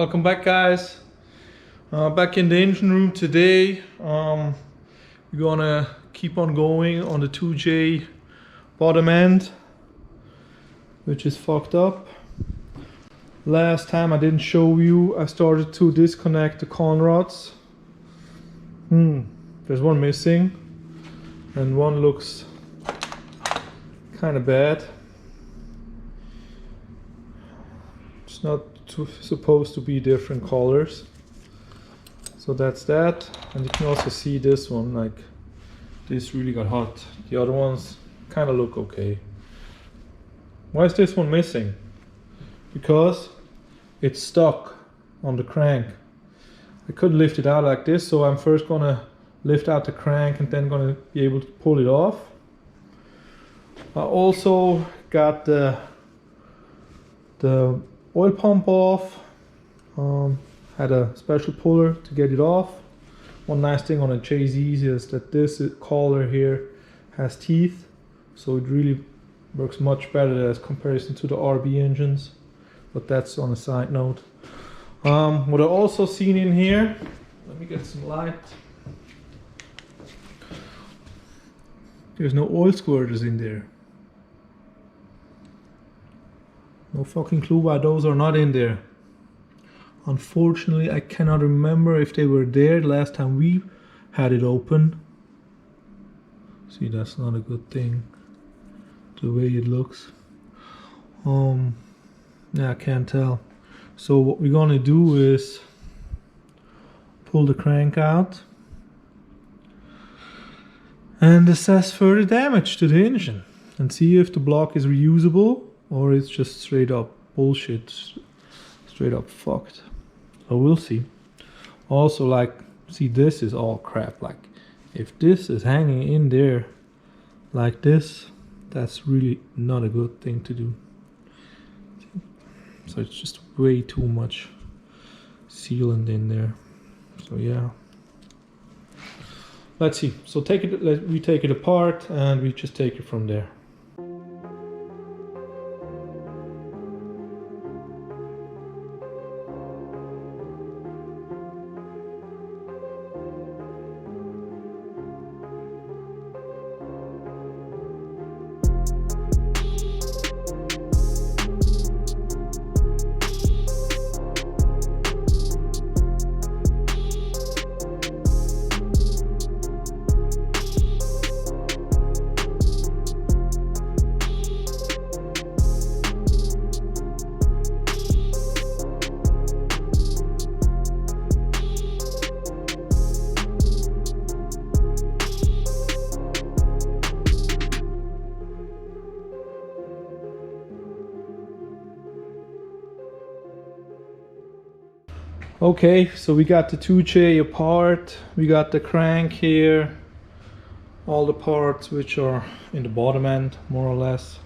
Welcome back, guys. Back in the engine room today. We're gonna keep on going on the 2J bottom end, which is fucked up. Last time I didn't show you, I started to disconnect the con rods. There's one missing and one looks kind of bad. It's not supposed to be different colors, so that's that. And you can also see this one, like this really got hot. The other ones kind of look okay. Why is this one missing? Because it's stuck on the crank. I couldn't lift it out like this, so I'm first gonna lift out the crank and then gonna be able to pull it off. I also got the oil pump off. Had a special puller to get it off. One nice thing on a JZ is that this collar here has teeth, so it really works much better as comparison to the RB engines, but that's on a side note. What I also seen in here, let me get some light. There's no oil squirters in there. No fucking clue why those are not in there. Unfortunately, I cannot remember if they were there the last time we had it open. See, that's not a good thing, the way it looks. Yeah, I can't tell. So what we're gonna do is pull the crank out and assess further damage to the engine and see if the block is reusable or it's just straight up bullshit, straight up fucked. So we'll see. Also, like, see, this is all crap. Like, if this is hanging in there like this, that's really not a good thing to do. So it's just way too much sealant in there. So yeah, let's see. So we take it apart and we just take it from there. Okay, so we got the 2J apart, we got the crank here, all the parts which are in the bottom end, more or less,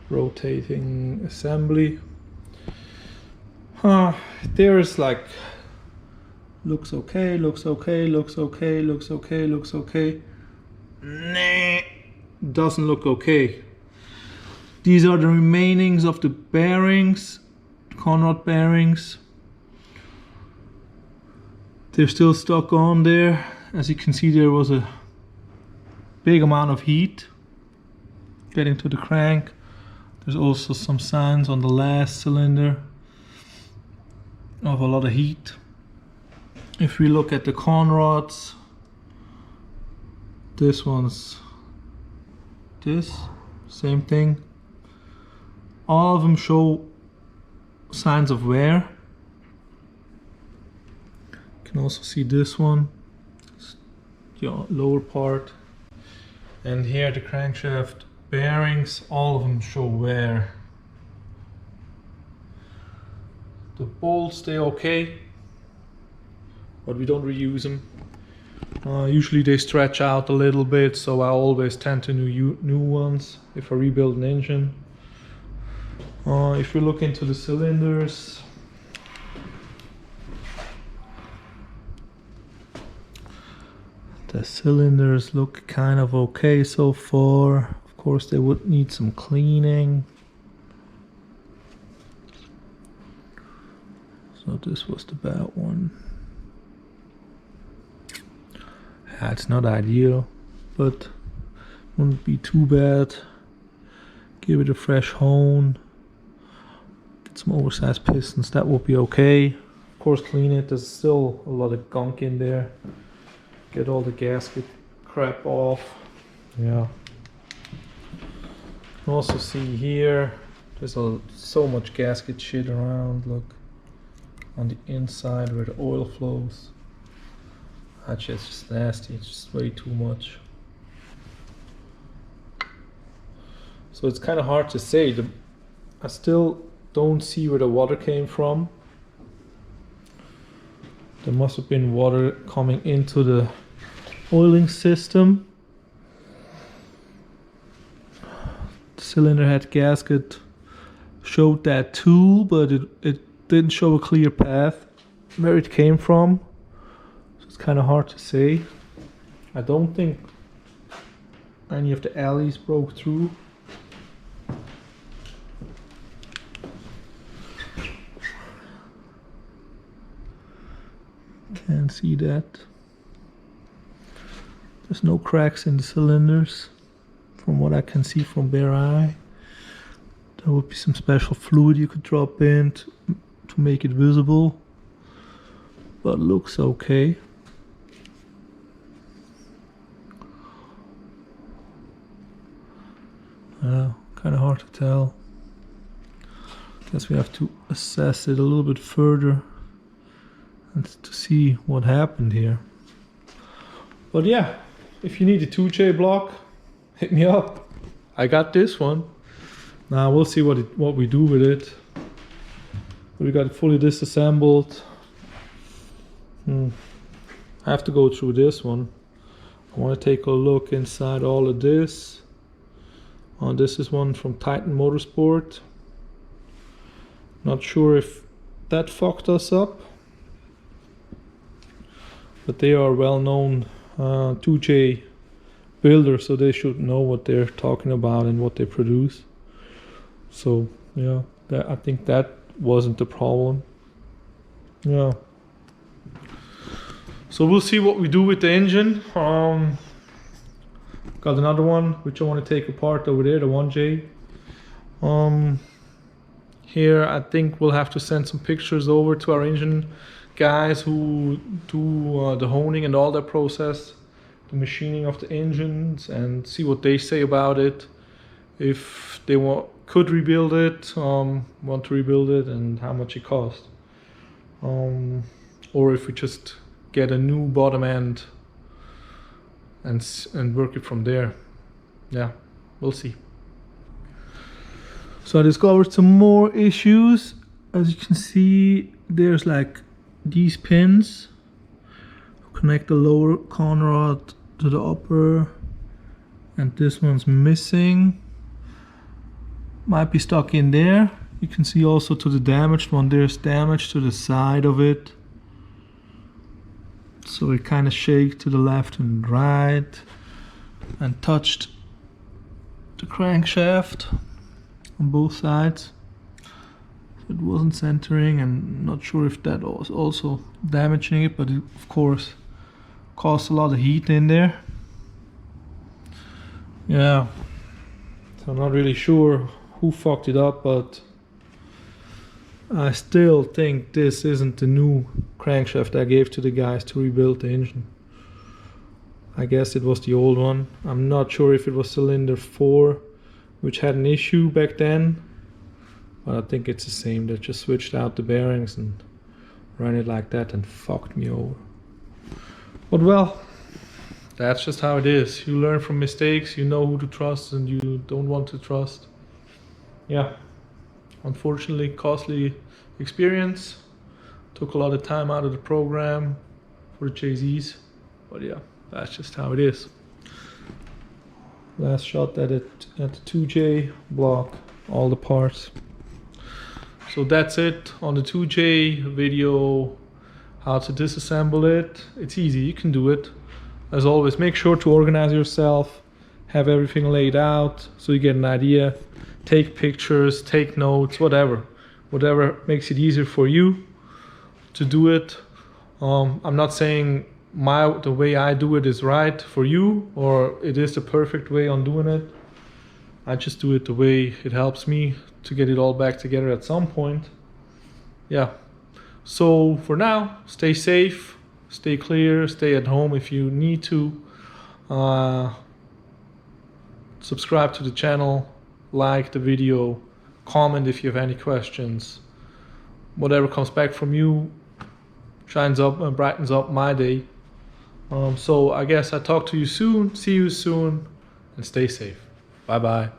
rotating assembly. There's like, looks okay, looks okay, looks okay, looks okay, looks okay. Nah, doesn't look okay. These are the remainings of the bearings, Conrod bearings. They're still stuck on there. As you can see, there was a big amount of heat getting to the crank. There's also some signs on the last cylinder of a lot of heat. If we look at the con rods, this one's this, same thing. All of them show signs of wear. You can also see this one, the lower part, and here the crankshaft bearings, all of them show wear. The bolts stay okay, but we don't reuse them. Usually they stretch out a little bit, so I always tend to new ones if I rebuild an engine. If we look into the cylinders, the cylinders look kind of okay so far. Of course, they would need some cleaning. So this was the bad one. Yeah, it's not ideal, but wouldn't be too bad. Give it a fresh hone. Get some oversized pistons, that would be okay. Of course, clean it. There's still a lot of gunk in there. Get all the gasket crap off. Yeah. You can also see here, there's so much gasket shit around. Look, on the inside where the oil flows. Actually, it's just nasty. It's just way too much. So it's kind of hard to say. I still don't see where the water came from. There must have been water coming into the oiling system. The cylinder head gasket showed that too, but it didn't show a clear path where it came from. So it's kind of hard to say. I don't think any of the alleys broke through. Can't see that. There's no cracks in the cylinders from what I can see from bare eye. There would be some special fluid you could drop in to make it visible, but looks okay. Kind of hard to tell. Guess we have to assess it a little bit further and to see what happened here. But yeah, if you need a 2J block, hit me up. I got this one. Now we'll see what we do with it. We got it fully disassembled. I have to go through this one. I want to take a look inside all of this. This is one from Titan Motorsport. Not sure if that fucked us up, but they are well-known 2J builders, so they should know what they're talking about and what they produce. So yeah, I think that wasn't the problem. Yeah. So we'll see what we do with the engine. Got another one which I want to take apart over there, the 1J. Here I think we'll have to send some pictures over to our engine guys who do the honing and all that process, the machining of the engines, and see what they say about it. If they could rebuild it, want to rebuild it, and how much it cost. Or if we just get a new bottom end and work it from there. Yeah, we'll see. So I discovered some more issues. As you can see, there's like these pins connect the lower con rod to the upper, and this one's missing. Might be stuck in there. You can see also to the damaged one, there's damage to the side of it. So it kind of shaked to the left and right and touched the crankshaft on both sides. It wasn't centering, and not sure if that was also damaging it, but it of course caused a lot of heat in there. Yeah, so I'm not really sure who fucked it up, but I still think this isn't the new crankshaft I gave to the guys to rebuild the engine. I guess it was the old one. I'm not sure if it was cylinder 4 which had an issue back then, but I think it's the same. They just switched out the bearings and ran it like that and fucked me over. But well, that's just how it is. You learn from mistakes, you know who to trust and you don't want to trust. Yeah. Unfortunately, costly experience. Took a lot of time out of the program for the JZs, but yeah, that's just how it is. Last shot at the 2J block, all the parts. So that's it on the 2J video, how to disassemble it. It's easy, you can do it. As always, make sure to organize yourself, have everything laid out so you get an idea. Take pictures, take notes, whatever makes it easier for you. to do it. I'm not saying the way I do it is right for you, or it is the perfect way on doing it. I just do it the way it helps me to get it all back together at some point. Yeah. So for now, stay safe, stay clear, stay at home if you need to. Subscribe to the channel, like the video, comment if you have any questions. Whatever comes back from you shines up and brightens up my day. So I guess I talk to you soon, see you soon, and stay safe. Bye bye.